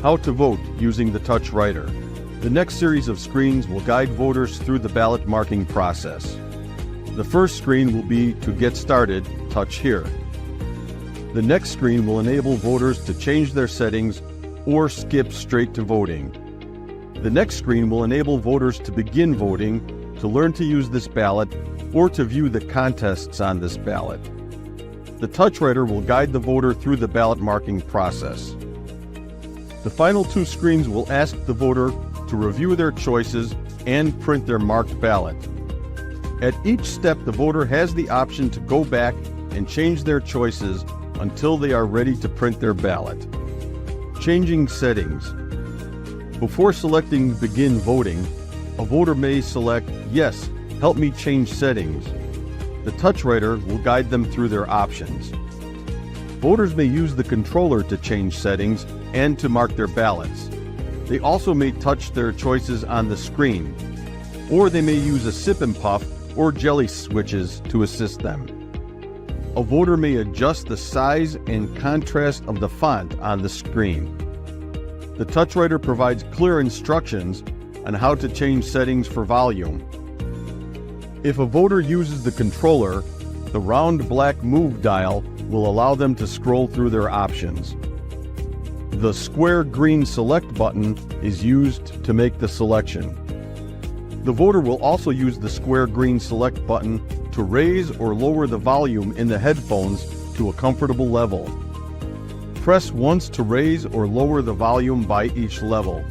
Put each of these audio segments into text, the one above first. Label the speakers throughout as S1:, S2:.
S1: How to vote using the touch writer. The next series of screens will guide voters through the ballot marking process. The first screen will be to get started, touch here. The next screen will enable voters to change their settings or skip straight to voting. The next screen will enable voters to begin voting, to learn to use this ballot, or to view the contests on this ballot. The touch writer will guide the voter through the ballot marking process. The final two screens will ask the voter to review their choices and print their marked ballot. At each step, the voter has the option to go back and change their choices until they are ready to print their ballot. Changing settings. Before selecting Begin Voting, a voter may select Yes, help me change settings. The touch writer will guide them through their options. Voters may use the controller to change settings and to mark their ballots. They also may touch their choices on the screen, or they may use a sip and puff or jelly switches to assist them. A voter may adjust the size and contrast of the font on the screen. The touch writer provides clear instructions on how to change settings for volume. If a voter uses the controller, the round black move dial will allow them to scroll through their options. The square green select button is used to make the selection. The voter will also use the square green select button to raise or lower the volume in the headphones to a comfortable level. Press once to raise or lower the volume by each level.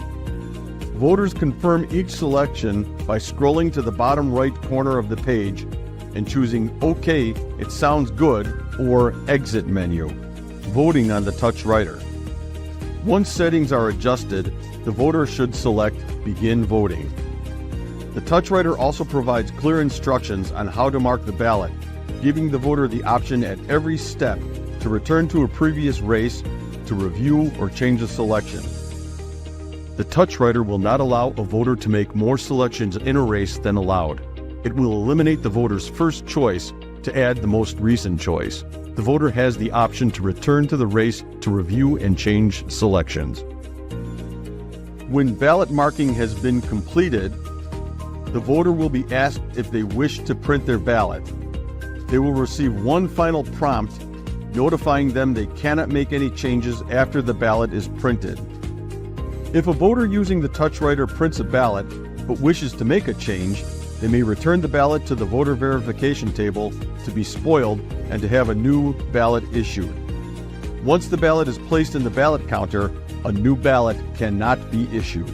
S1: Voters confirm each selection by scrolling to the bottom right corner of the page and choosing OK, it sounds good, or Exit menu. Voting on the touch writer. Once settings are adjusted, the voter should select Begin Voting. The touch writer also provides clear instructions on how to mark the ballot, giving the voter the option at every step to return to a previous race, to review or change a selection. The touch writer will not allow a voter to make more selections in a race than allowed. It will eliminate the voter's first choice to add the most recent choice. The voter has the option to return to the race to review and change selections. When ballot marking has been completed, the voter will be asked if they wish to print their ballot. They will receive one final prompt notifying them they cannot make any changes after the ballot is printed. If a voter using the touch writer prints a ballot but wishes to make a change, they may return the ballot to the voter verification table to be spoiled and to have a new ballot issued. Once the ballot is placed in the ballot counter, a new ballot cannot be issued.